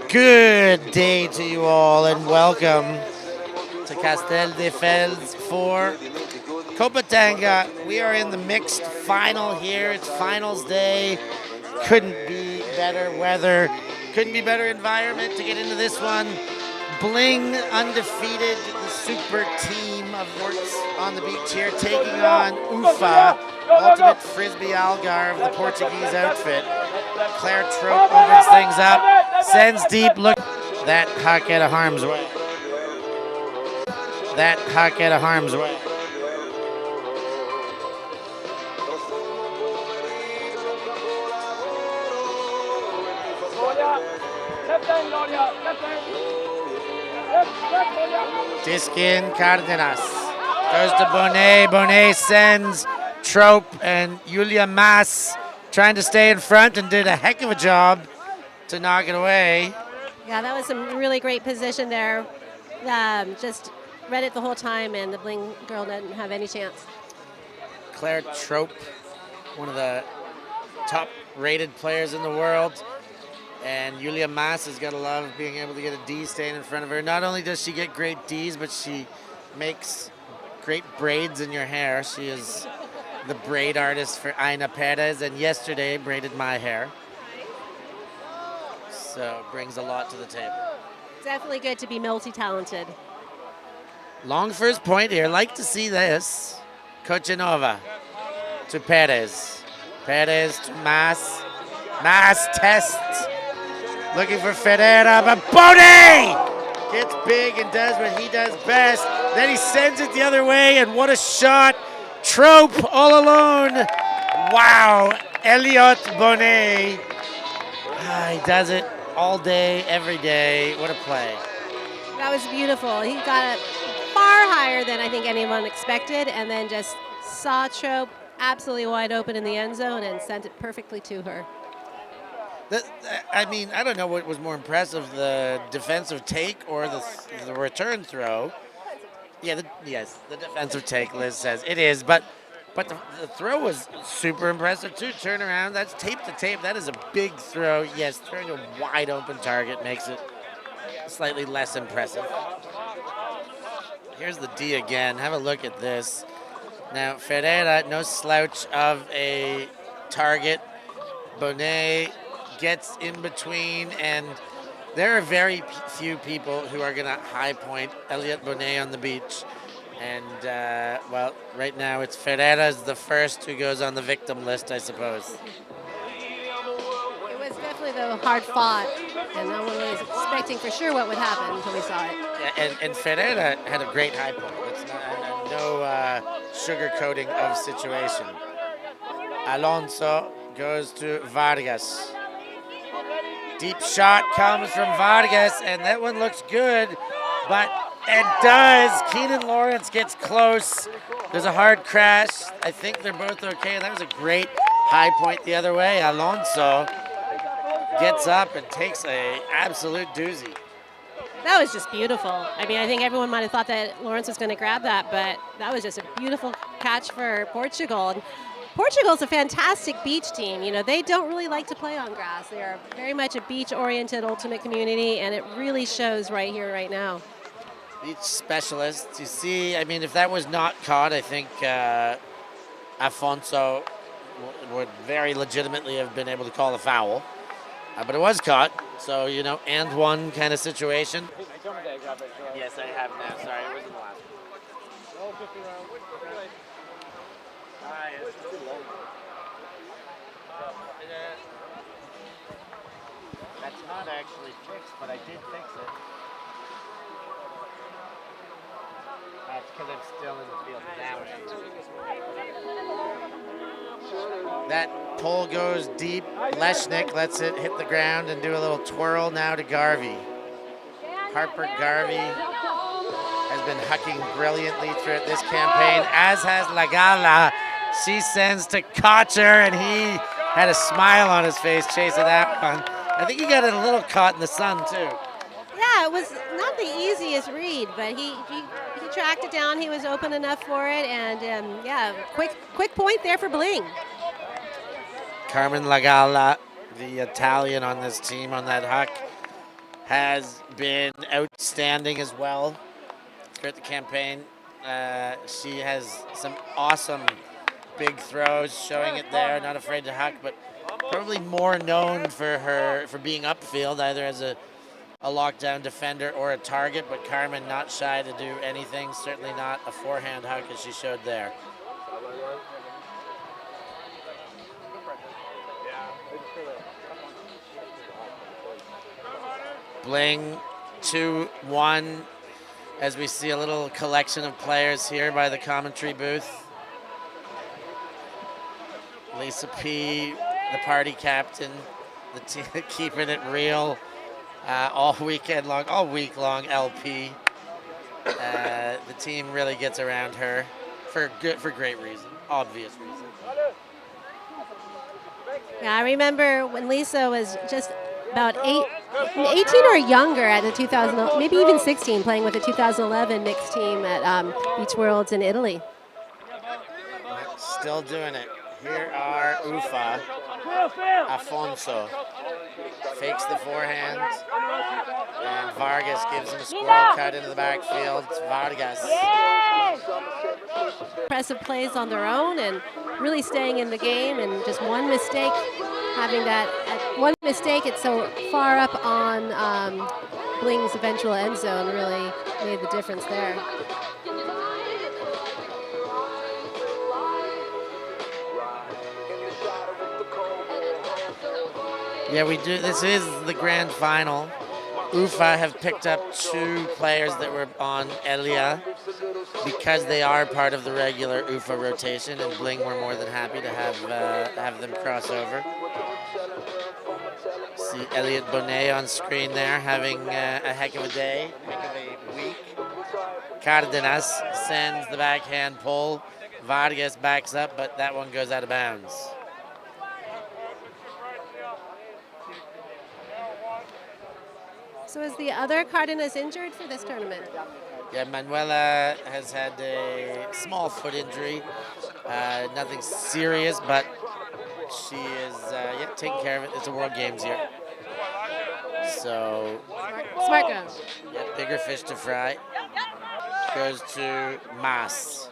Good day to you all and welcome to Castelldefels for Copa Tanga. We are in the mixed final here. It's finals day. Couldn't be better weather. Couldn't be better environment to get into this one. Bling, undefeated, the super team of Works on the beach here, taking on UFA, ultimate Frisbee Algarve, the Portuguese outfit. Claire Trope opens things up, sends deep, look, that huck out of harm's way. That huck out of harm's way. Diskin Cardenas goes to Bonnet. Bonnet sends Trope and Julia Mas trying to stay in front and did a heck of a job to knock it away. Yeah, that was some really great position there. Just read it the whole time, and the Bling girl didn't have any chance. Claire Trope, one of the top-rated players in the world. And Julia Mas has got to love being able to get a D staying in front of her. Not only does she get great Ds, but she makes great braids in your hair. She is the braid artist for Aina Perez, and yesterday braided my hair. So brings a lot to the table. Definitely good to be multi-talented. Long first point here. Like to see this. Kochanova to Perez. Perez to Mas. Mas tests. Looking for Ferreira, but Bonnet gets big and does what he does best. Then he sends it the other way, and what a shot. Trope all alone. Wow, Elliot Bonnet. He does it all day, every day. What a play. That was beautiful. He got it far higher than I think anyone expected, and then just saw Trope absolutely wide open in the end zone and sent it perfectly to her. I mean, I don't know what was more impressive, the defensive take or the return throw. Yeah, the defensive take, Liz says. It is, but the throw was super impressive too. Turn around, that's tape to tape. That is a big throw. Yes, throwing a wide open target makes it slightly less impressive. Here's the D again. Have a look at this. Now, Ferreira, no slouch of a target. Bonnet gets in between, and there are very few people who are going to high point Elliot Bonnet on the beach. And, well, right now it's Ferreira's the first who goes on the victim list, I suppose. It was definitely, though, hard fought, and no one was expecting for sure what would happen until we saw it. Yeah, and Ferreira had a great high point. It's no sugarcoating of situation. Alonso goes to Vargas. Deep shot comes from Vargas, and that one looks good, but it does. Keenan Lawrence gets close. There's a hard crash. I think they're both okay. That was a great high point the other way. Alonso gets up and takes a absolute doozy. That was just beautiful. I mean, I think everyone might have thought that Lawrence was going to grab that, but that was just a beautiful catch for Portugal. And Portugal's a fantastic beach team. You know, they don't really like to play on grass. They are very much a beach-oriented ultimate community, and it really shows right here, right now. Beach specialists. You see, I mean, if that was not caught, I think Afonso would very legitimately have been able to call a foul. But it was caught, so, you know, and one kind of situation. Yes, I have now. Sorry, it wasn't the last one. That's not actually fixed, but I did fix it. That's because I'm still in the field now. That pole goes deep. Leshnik lets it hit the ground and do a little twirl now to Garvey. Harper Garvey has been hucking brilliantly throughout this campaign, as has Lagala. She sends to Kocher, and he had a smile on his face chasing that one. I think he got it a little caught in the sun, too. Yeah, it was not the easiest read, but he tracked it down. He was open enough for it, and yeah, quick point there for Bling. Carmen Lagala, the Italian on this team on that huck. has been outstanding as well throughout the campaign. She has some awesome big throws, showing it there, not afraid to huck, but probably more known for being upfield, either as a lockdown defender or a target, but Carmen not shy to do anything, certainly not a forehand huck as she showed there. Bling 2-1 as we see a little collection of players here by the commentary booth. Lisa P, the party captain, the team keeping it real all week long. LP, the team really gets around her for great reason, obvious reason. Yeah, I remember when Lisa was just about 18 or younger at the 2000, maybe even 16, playing with the 2011 mixed team at Beach Worlds in Italy. Still doing it. Here are UFA. Afonso fakes the forehand, and Vargas gives him a squirrel cut into the backfield. Vargas. Impressive plays on their own and really staying in the game, and just one mistake, having that one mistake, it's so far up on Bling's eventual end zone, really made the difference there. Yeah, we do. This is the grand final. UFA have picked up 2 players that were on Elia because they are part of the regular UFA rotation, and Bling were more than happy to have them cross over. See Elliot Bonet on screen there, having a heck of a day, heck of a week. Cardenas sends the backhand pull. Vargas backs up, but that one goes out of bounds. So is the other Cardenas injured for this tournament? Yeah, Manuela has had a small foot injury. Nothing serious, but she is taking care of it. It's a World Games year. So, Smart girl. Yeah, bigger fish to fry. Goes to Mas.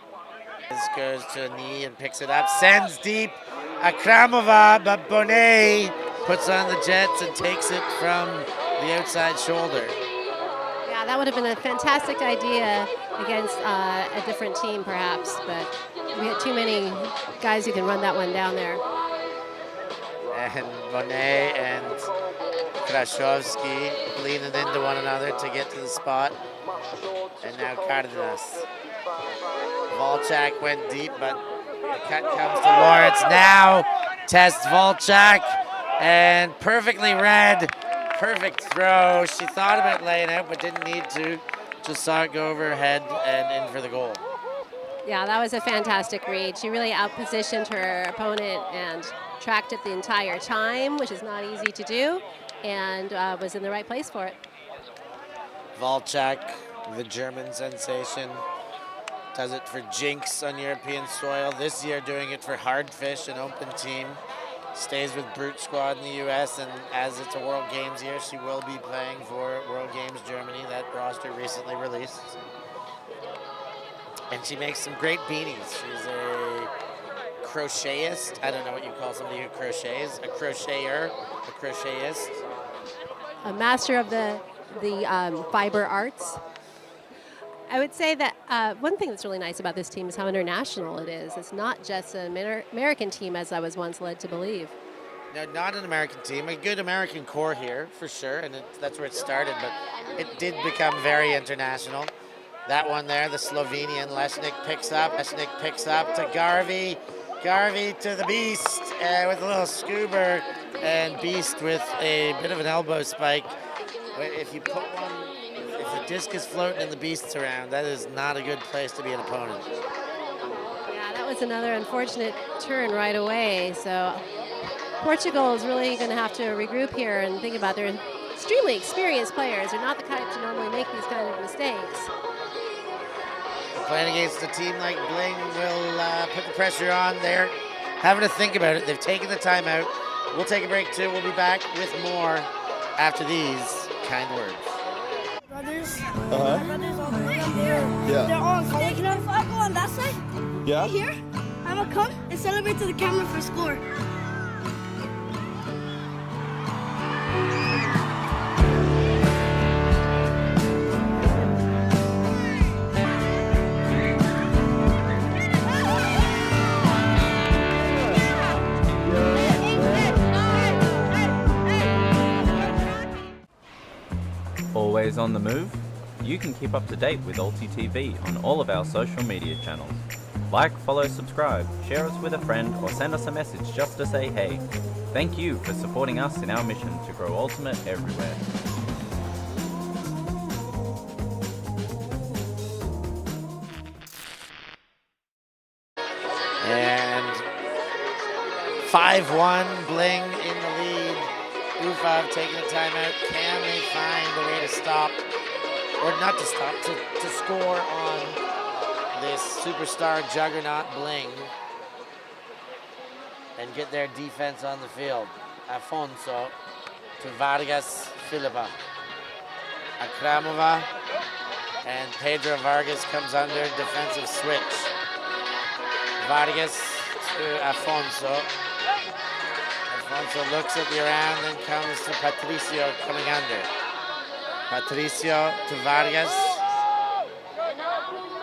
This goes to a knee and picks it up. Sends deep. Akramova, but Bonet puts on the jets and takes it from the outside shoulder. Yeah, that would have been a fantastic idea against a different team, perhaps, but we had too many guys who can run that one down there. And Bonet and Krashovsky leaning into one another to get to the spot. And now Cardenas. Volchak went deep, but the cut comes to Lawrence. Now tests Volchak, and perfectly read. Perfect throw. She thought about laying out, but didn't need to. Just saw it go over her head and in for the goal. Yeah, that was a fantastic read. She really outpositioned her opponent and tracked it the entire time, which is not easy to do, and was in the right place for it. Volchak, the German sensation, does it for Jinx on European soil. This year doing it for Hardfish, an open team. Stays with Brute Squad in the U.S., and as it's a World Games year, she will be playing for World Games Germany. That roster recently released. And she makes some great beanies. She's a crochetist. I don't know what you call somebody who crochets. A crocheter, a crochetist. A master of the fiber arts. I would say that one thing that's really nice about this team is how international it is. It's not just an American team, as I was once led to believe. No, not an American team. A good American core here, for sure, and that's where it started, but it did become very international. That one there, the Slovenian, Leshnik picks up to Garvey. Garvey to the Beast with a little scuba, and Beast with a bit of an elbow spike. If you put one, if the disc is floating and the Beast's around, that is not a good place to be an opponent. Yeah, that was another unfortunate turn right away. So Portugal is really going to have to regroup here and think about their extremely experienced players. They're not the type to normally make these kind of mistakes. Playing against a team like Bling will put the pressure on there. Having to think about it. They've taken the timeout. We'll take a break too. We'll be back with more after these kind words. Brothers, Uh-huh. my brothers all three up there. Yeah. They're all in college now. If I go on that side, Yeah? here, I'm gonna come and celebrate to the camera for a score. Always on the move? You can keep up to date with ULTI.TV on all of our social media channels. Like, follow, subscribe, share us with a friend, or send us a message just to say hey. Thank you for supporting us in our mission to grow Ultimate everywhere. And 5-1, Bling in the lead. UFA taking a timeout. Can they find a way to stop, or not to stop, to score on this superstar juggernaut Bling and get their defense on the field? Afonso to Vargas Filipa. Akramova and Pedro Vargas comes under defensive switch. Vargas to Afonso. Afonso looks at the around, then comes to Patricio coming under. Patricio to Vargas.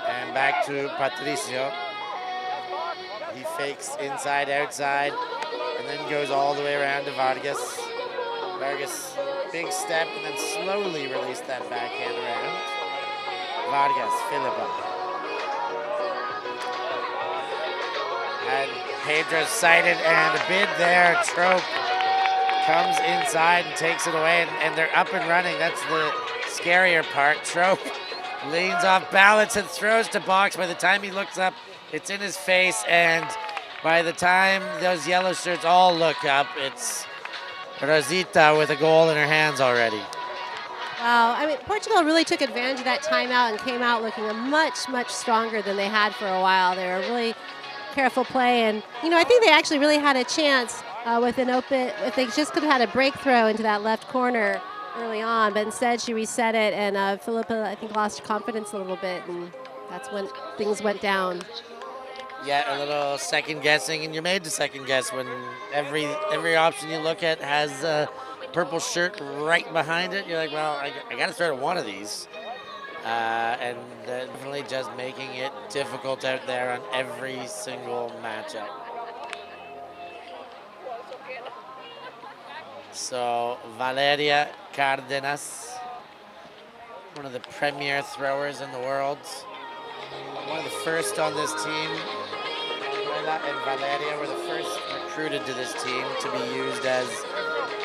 And back to Patricio. He fakes inside, outside, and then goes all the way around to Vargas. Vargas, big step, and then slowly release that backhand around. Vargas, Filipa. And Pedro's sighted, and a bid there. Trope comes inside and takes it away, and they're up and running. That's the scarier part. Trope leans off balance and throws to box. By the time he looks up, it's in his face, and by the time those yellow shirts all look up, it's Rosita with a goal in her hands already. Wow, I mean, Portugal really took advantage of that timeout and came out looking much stronger than they had for a while. They were really careful play, and I think they actually really had a chance with an open, if they just could have had a break throw into that left corner early on, but instead she reset it, and Philippa, I think, lost confidence a little bit, and that's when things went down. Yeah, a little second guessing, and you're made to second guess when every option you look at has a purple shirt right behind it. You're like, well, I got to start at one of these. And definitely just making it difficult out there on every single matchup. So Valeria Cardenas, one of the premier throwers in the world, one of the first on this team. Noela and Valeria were the first recruited to this team to be used as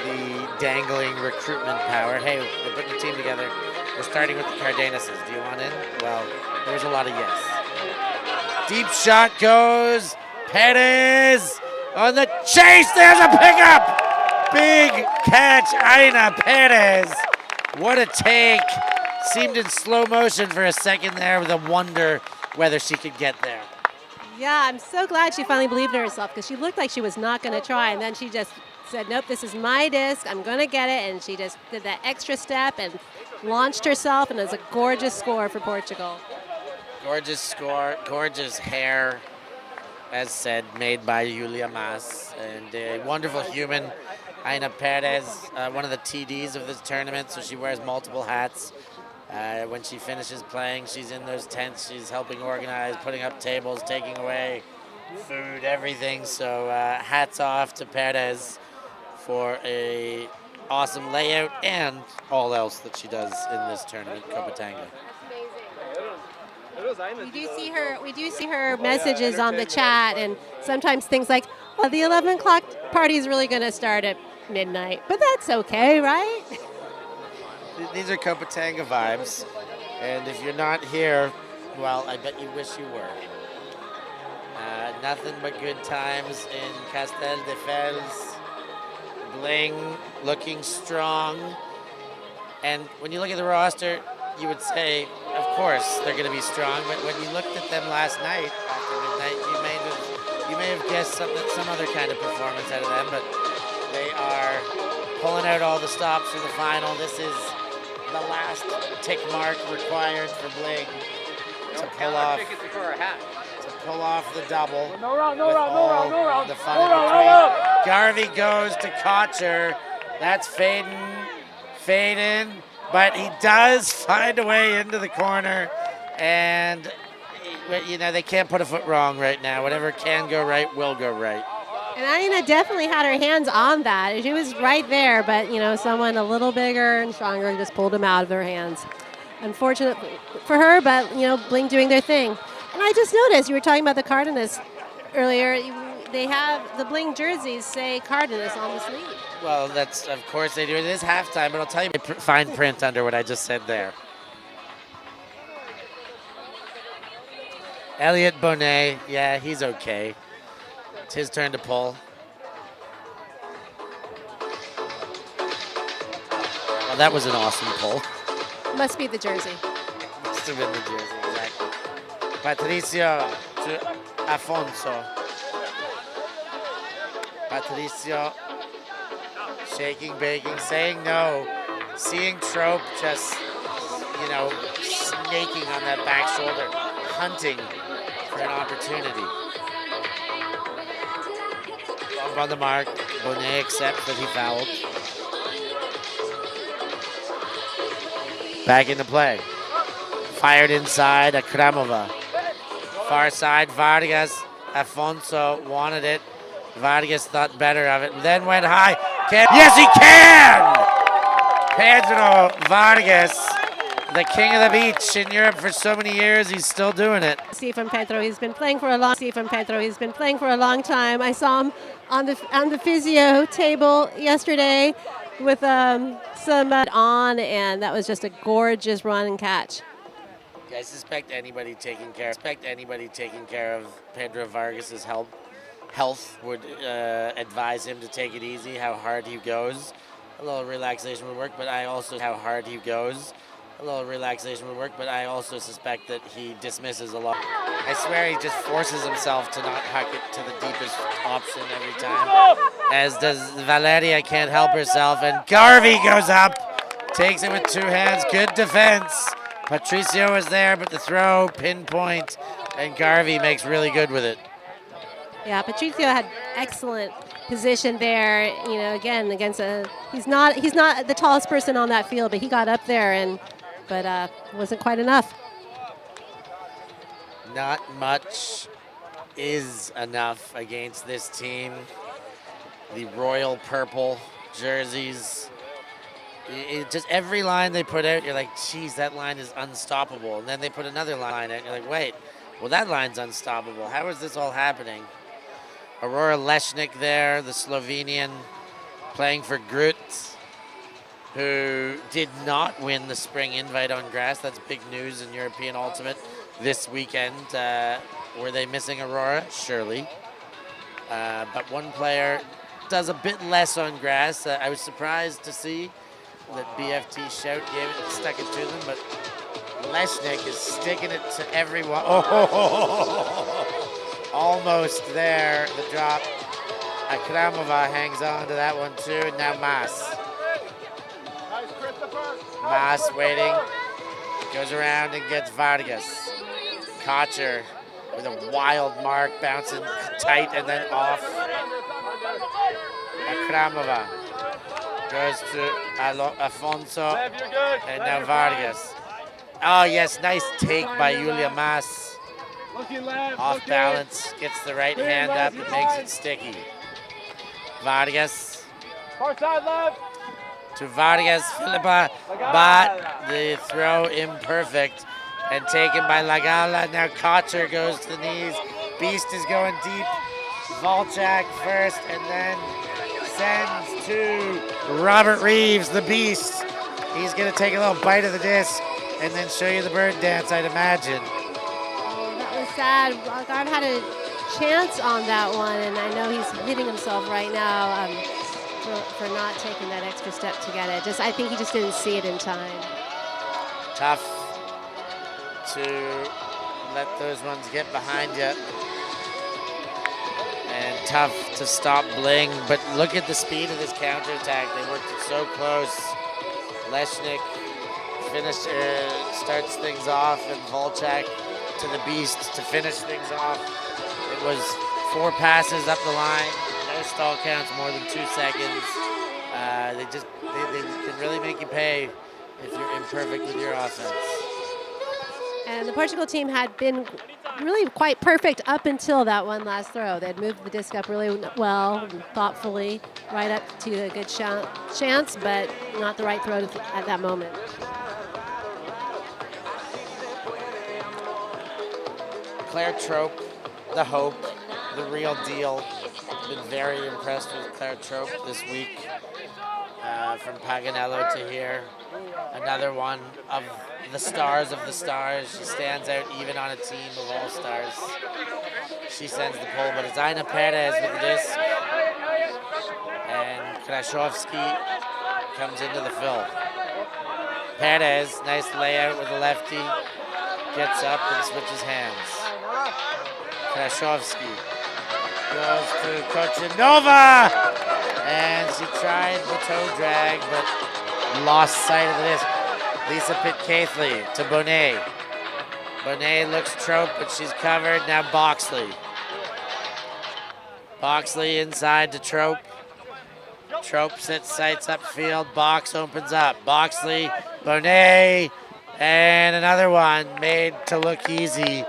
the dangling recruitment power. Hey, we're putting a team together. We're starting with the Cardenases. Do you want in? Well, there's a lot of yes. Deep shot goes. Perez on the chase. There's a pickup. Big catch, Aina Perez. What a take. Seemed in slow motion for a second there with a wonder whether she could get there. Yeah, I'm so glad she finally believed in herself, because she looked like she was not going to try, and then she just said, nope, this is my disc, I'm going to get it, and she just did that extra step and launched herself, and it was a gorgeous score for Portugal. Gorgeous score, gorgeous hair, as said, made by Julia Mas, and a wonderful human, Aina Perez, one of the TDs of this tournament, so she wears multiple hats. When she finishes playing, she's in those tents, she's helping organize, putting up tables, taking away food, everything. So hats off to Perez for a awesome layout and all else that she does in this tournament, Copa Tanga. We do see her messages on the chat, and sometimes things like, well, the 11 o'clock party is really going to start at midnight, but that's okay, right? These are Copa Tanga vibes, and if you're not here, well, I bet you wish you were. Nothing but good times in Castelldefels. Bling looking strong, and when you look at the roster, you would say, of course, they're going to be strong, but when you looked at them last night after midnight, you may have guessed some other kind of performance out of them, but they are pulling out all the stops for the final. This is the last tick mark required for Bling to pull off the double. No round, The fun in between. Garvey goes to Kocher. That's Faden, but he does find a way into the corner, and they can't put a foot wrong right now. Whatever can go right will go right. And Aina definitely had her hands on that. She was right there, but someone a little bigger and stronger just pulled him out of their hands. Unfortunate for her, but Bling doing their thing. And I just noticed you were talking about the Cardenas earlier. They have the Bling jerseys say Cardenas on the sleeve. Well, that's of course they do. It is halftime, but I'll tell you fine print under what I just said there. Elliot Bonet, yeah, he's okay. It's his turn to pull. Well, that was an awesome pull. Must be the jersey. Must have been the jersey, exactly. Patricio to Afonso. Patricio shaking, baking, saying no. Seeing Trope just, snaking on that back shoulder, hunting for an opportunity. Bump on the mark. Bonet accepts that he fouled. Back into play. Fired inside, Akramova. Far side, Vargas. Afonso wanted it. Vargas thought better of it, then went high. Yes, he can! Pedro Vargas, the king of the beach in Europe for so many years, he's still doing it. See from Pedro, he's been playing for a long time. I saw him on the physio table yesterday with some on, and that was just a gorgeous run and catch. I suspect anybody taking care of Pedro Vargas's health would advise him to take it easy, how hard he goes. A little relaxation would work, but I also suspect that he dismisses a lot. I swear he just forces himself to not huck it to the deepest option every time. As does Valeria, can't help herself, and Garvey goes up, takes it with two hands, good defense. Patricio is there, but the throw, pinpoint, and Garvey makes really good with it. Yeah, Patricio had excellent position there. Again against he's not the tallest person on that field, but he got up there but wasn't quite enough. Not much is enough against this team. The royal purple jerseys. Just every line they put out, you're like, geez, that line is unstoppable. And then they put another line out, and you're like, wait, well, that line's unstoppable. How is this all happening? Aurora Leshnik there, the Slovenian, playing for Grut, who did not win the spring invite on grass. That's big news in European Ultimate this weekend. Were they missing Aurora? Surely. But one player does a bit less on grass. I was surprised to see that BFT Shout stuck it to them, but Leshnik is sticking it to everyone. Almost there, the drop. Akramova hangs on to that one too, and now Mas. Mas waiting, goes around and gets Vargas. Kocher with a wild mark, bouncing tight and then off. Akramova goes to Afonso, and now Vargas. Oh yes, nice take by Julia Mas. Off balance, gets the right hand up and makes it sticky. Vargas. To Vargas, Filipa, but the throw imperfect and taken by Lagala. Now Kocher goes to the knees. Beast is going deep. Volchak first and then sends to Robert Reeves, the Beast. He's going to take a little bite of the disc and then show you the bird dance, I'd imagine. Sad. Garv had a chance on that one, and I know he's hitting himself right now for not taking that extra step to get it. I think he just didn't see it in time. Tough to let those ones get behind you, and tough to stop Bling. But look at the speed of this counterattack. They worked it so close. Leshnik starts things off, and Volchak to the beast to finish things off. It was 4 passes up the line, no stall counts more than 2 seconds. They can really make you pay if you're imperfect with your offense. And the Portugal team had been really quite perfect up until that one last throw. They had moved the disc up really well and thoughtfully, right up to a good chance, but not the right throw at that moment. Claire Trope, the hope, the real deal. Been very impressed with Claire Trope this week. From Paganello to here. Another one of the stars of the stars. She stands out even on a team of all stars. She sends the pole, but it's Aina Perez with the disc. And Krashovsky comes into the fill. Perez, nice layout with the lefty. Gets up and switches hands. Krashovsky goes to Kochinova! And she tried the toe drag, but lost sight of the disc. Lisa Pitcaithley to Bonet. Bonet looks Trope, but she's covered. Now Boxley. Boxley inside to Trope. Trope sits sights upfield. Box opens up. Boxley, Bonet, and another one made to look easy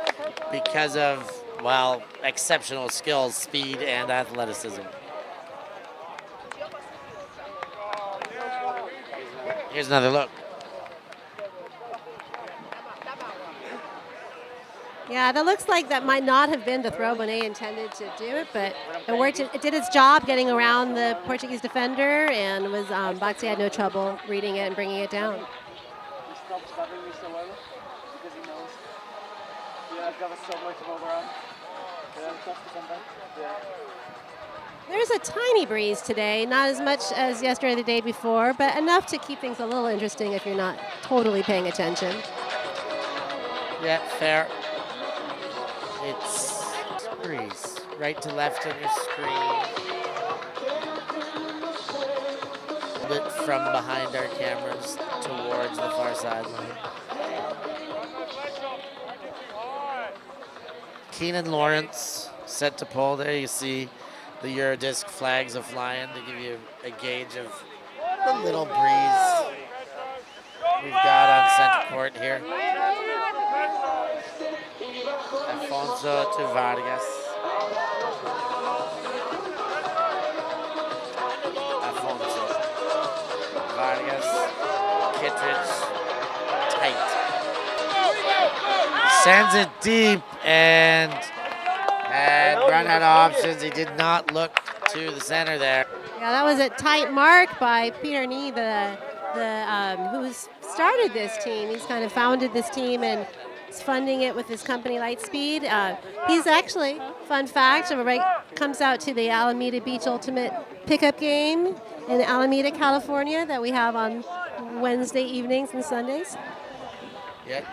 because of, well, exceptional skills, speed, and athleticism. Here's another look. Yeah, that looks like that might not have been the throw Bonet intended to do it, but it worked. It did its job getting around the Portuguese defender, and was Boxley had no trouble reading it and bringing it down. He stops covering me so well because he knows. I've got so much over on. There's a tiny breeze today, not as much as yesterday or the day before, but enough to keep things a little interesting if you're not totally paying attention. Yeah, fair. It's breeze, right to left on your screen. A bit from behind our cameras towards the far sideline. Keenan Lawrence set to pole there. You see the Eurodisc flags are flying to give you a gauge of the little breeze we've got on center court here. Alfonso to Vargas. Alfonso. Vargas. Kittredge. Tight. Sends it deep and had run out of options. He did not look to the center there. Yeah, that was a tight mark by Peter Nee, who started this team. He's kind of founded this team and is funding it with his company Lightspeed. He's actually, fun fact, comes out to the Alameda Beach Ultimate pickup game in Alameda, California that we have on Wednesday evenings and Sundays. Yep.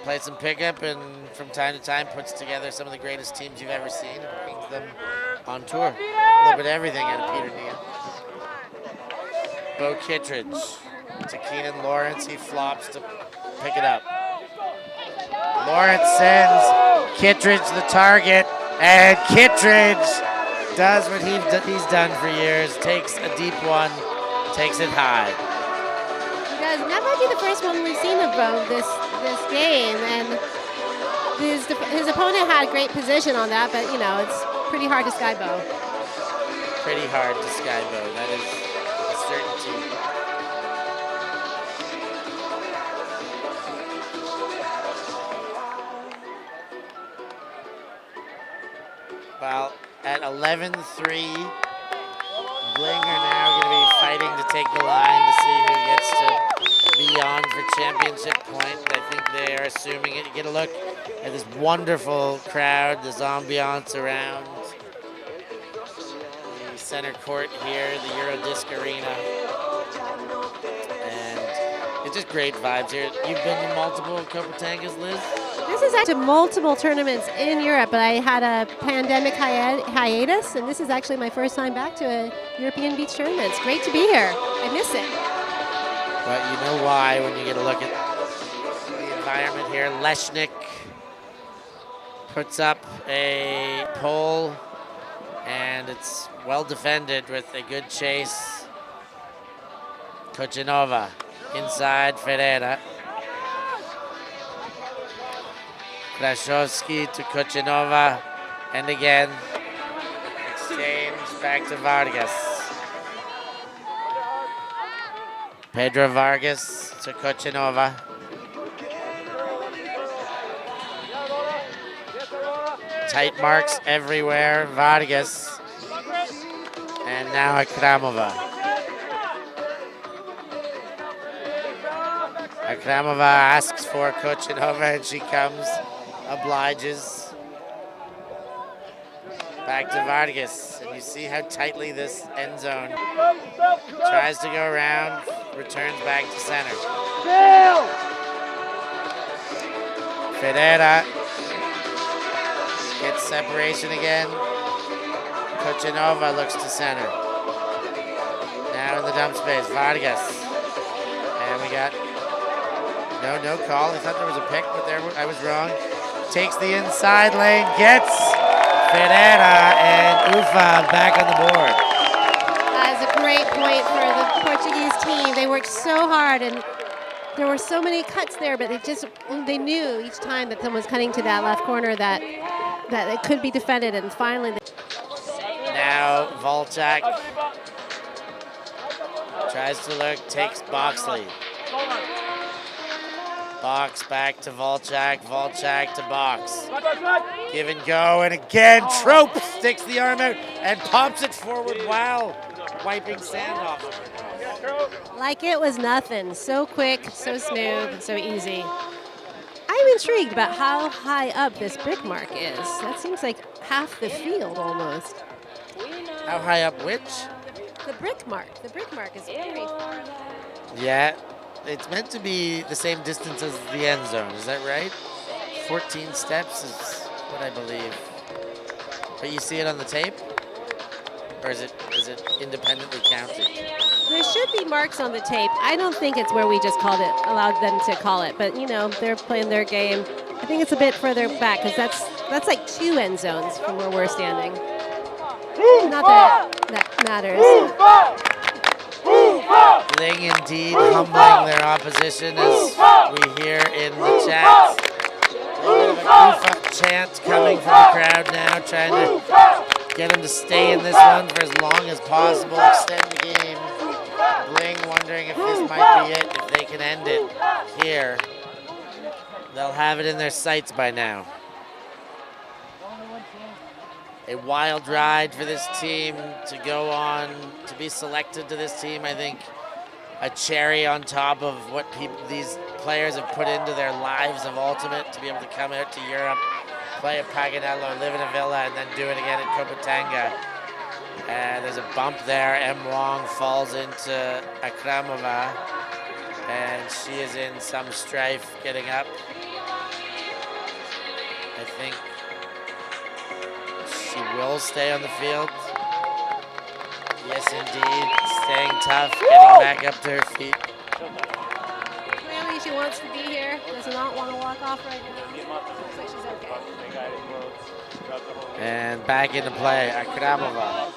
Plays some pickup and from time to time puts together some of the greatest teams you've ever seen and brings them on tour. A little bit of everything out of Peter Neal. Bo Kittredge to Keenan Lawrence. He flops to pick it up. Lawrence sends Kittredge the target, and Kittredge does what he's done for years. Takes a deep one, takes it high. You guys, that might be the first one we've seen of Bo this game, and his opponent had great position on that, but you know, it's pretty hard to sky bow. Pretty hard to sky bow, that is a certainty. Well, at 11-3, Bling are now going to be fighting to take the line to see who gets to be on for championship point. I think they are assuming it. You get a look at this wonderful crowd, this ambiance around the center court here, the Eurodisc Arena. And it's just great vibes here. You've been to multiple Copa Tangas, Liz? This is actually multiple tournaments in Europe, but I had a pandemic hiatus, and this is actually my first time back to a European beach tournament. It's great to be here. I miss it. But you know why when you get a look at environment here. Leshnik puts up a pole, and it's well defended with a good chase. Kochinova inside Ferreira. Kraszowski to Kochinova, and again, exchange back to Vargas. Pedro Vargas to Kochinova. Tight marks everywhere, Vargas. And now Akramova. Akramova asks for Kochinova, and she comes, obliges. Back to Vargas, and you see how tightly this end zone tries to go around, returns back to center. Ferreira gets separation again. Kochinova looks to center. Now in the dump space, Vargas. And we got no call. I thought there was a pick, but there I was wrong. Takes the inside lane, gets Ferreira and UFA back on the board. That is a great point for the Portuguese team. They worked so hard, and there were so many cuts there, but they knew each time that someone was cutting to that left corner that it could be defended, and finally. Now Volchak tries to look, takes Boxley. Box back to Volchak, Volchak to Box. Give and go, and again, Trope sticks the arm out and pops it forward while wiping sand off. Like it was nothing. So quick, so smooth, so easy. I'm intrigued about how high up this brick mark is. That seems like half the field almost. How high up which? The brick mark. The brick mark is very far. Yeah. It's meant to be the same distance as the end zone, is that right? 14 steps is what I believe. But you see it on the tape? Or is it independently counted? There should be marks on the tape. I don't think it's where we just allowed them to call it. But, you know, they're playing their game. I think it's a bit further back because that's like 2 end zones from where we're standing. Not that matters. Bling indeed humbling their opposition, as we hear in the chat. A little bit of a UFA chant coming from the crowd now, trying to get them to stay in this one for as long as possible, extend the game. Bling wondering if this might be it, if they can end it here. They'll have it in their sights by now. A wild ride for this team to go on, to be selected to this team. I think a cherry on top of what these players have put into their lives of Ultimate, to be able to come out to Europe, play at Paganello, live in a villa, and then do it again at Copa Tanga. There's a bump there. M. Wong falls into Akramova, and she is in some strife getting up. I think she will stay on the field. Yes, indeed. Staying tough, getting back up to her feet. Clearly she wants to be here. Does not want to walk off right now. Looks like she's okay. And back into play, Akramova.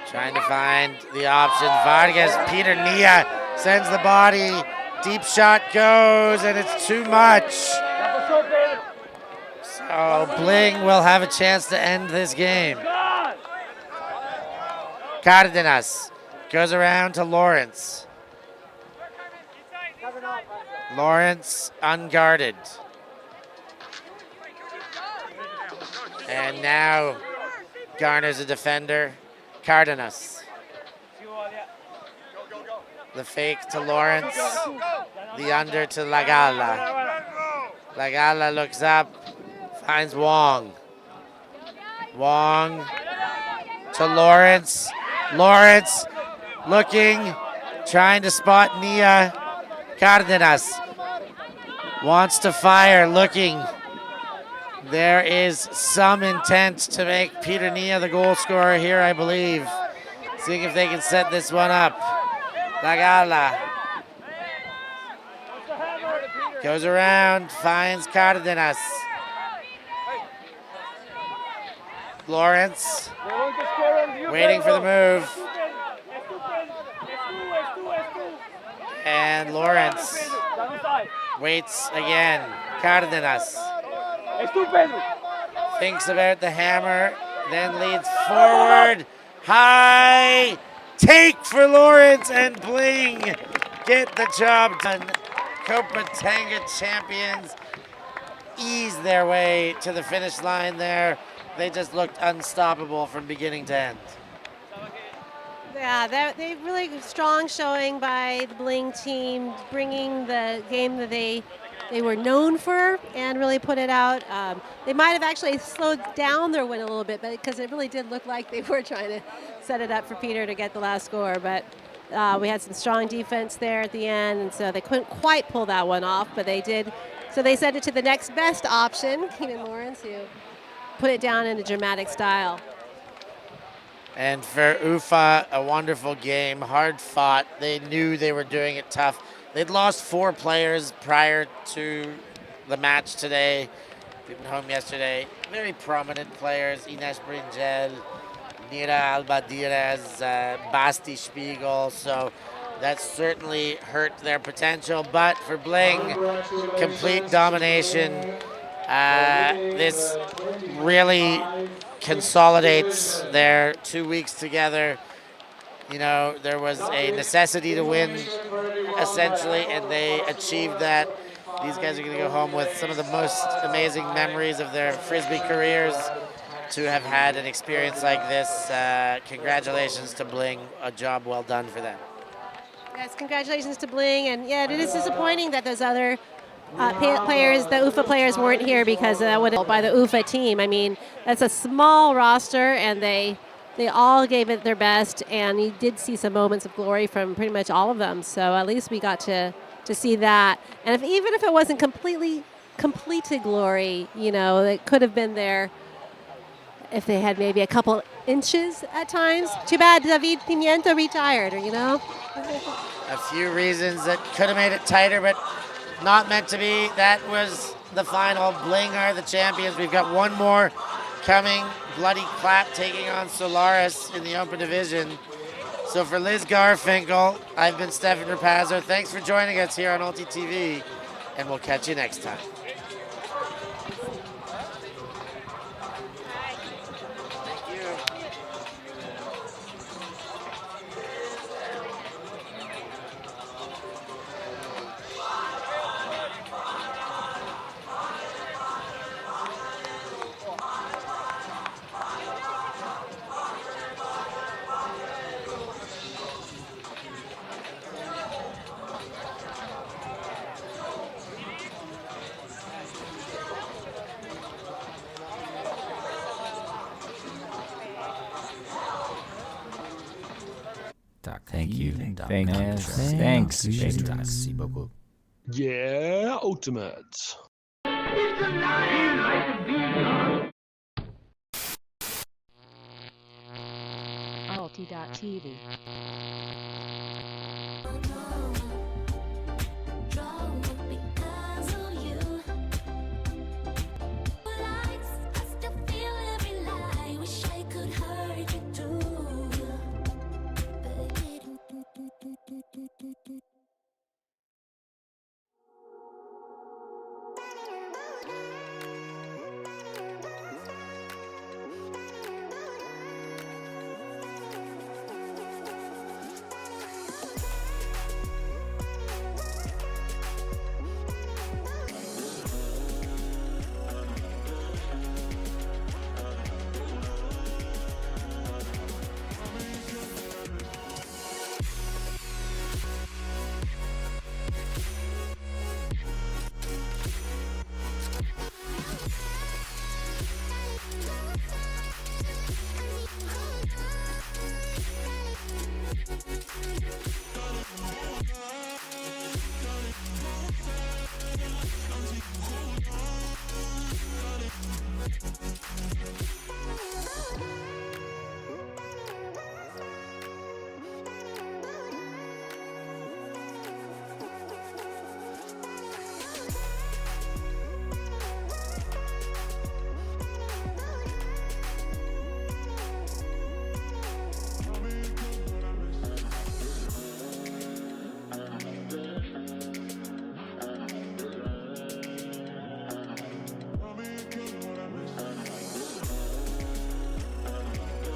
Trying to find the options. Vargas, Peter Nia sends the body. Deep shot goes, and it's too much. So Bling will have a chance to end this game. Cardenas goes around to Lawrence. Lawrence unguarded. And now garners a defender, Cardenas. The fake to Lawrence, the under to Lagala. Lagala looks up, finds Wong. Wong to Lawrence. Lawrence looking, trying to spot Nia. Cardenas wants to fire, looking. There is some intent to make Peter Nia the goal scorer here, I believe. Seeing if they can set this one up. Lagala Goes around, finds Cardenas. Lawrence waiting for the move. And Lawrence waits again. Cardenas thinks about the hammer, then leads forward. High take for Lawrence, and Bling get the job done. Copa Tanga champions ease their way to the finish line there. They just looked unstoppable from beginning to end. Yeah, they really strong showing by the Bling team, bringing the game that they were known for and really put it out. They might have actually slowed down their win a little bit, because it really did look like they were trying to set it up for Peter to get the last score. But we had some strong defense there at the end, and so they couldn't quite pull that one off, but they did. So they sent it to the next best option, Keenan Lawrence, who put it down in a dramatic style. And for UFA, a wonderful game, hard fought. They knew they were doing it tough. They'd lost 4 players prior to the match today. They've been home yesterday. Very prominent players: Ines Bringel, Nira Albadiras, Basti Spiegel. So that certainly hurt their potential. But for Bling, complete domination. This really consolidates their 2 weeks together. You know, there was a necessity to win, essentially, and they achieved that. These guys are going to go home with some of the most amazing memories of their Frisbee careers. To have had an experience like this, congratulations to Bling. A job well done for them. Yes, congratulations to Bling. And yeah, it is disappointing that those other players, the UFA players, weren't here, because that would have by the UFA team. I mean, that's a small roster, and they all gave it their best, and you did see some moments of glory from pretty much all of them. So at least we got to see that. And even if it wasn't completed glory, you know, it could have been there if they had maybe a couple inches at times. Too bad David Pimienta retired, you know? A few reasons that could have made it tighter, but not meant to be. That was the final. Bling are the champions. We've got one more coming. Bloody Clap taking on Solaris in the open division. So for Liz Garfinkel, I've been Stefan Rapazzo. Thanks for joining us here on ULTI.TV, and we'll catch you next time. Thank you. Thanks. Merci beaucoup. Yeah, ultimate. ULTI.TV.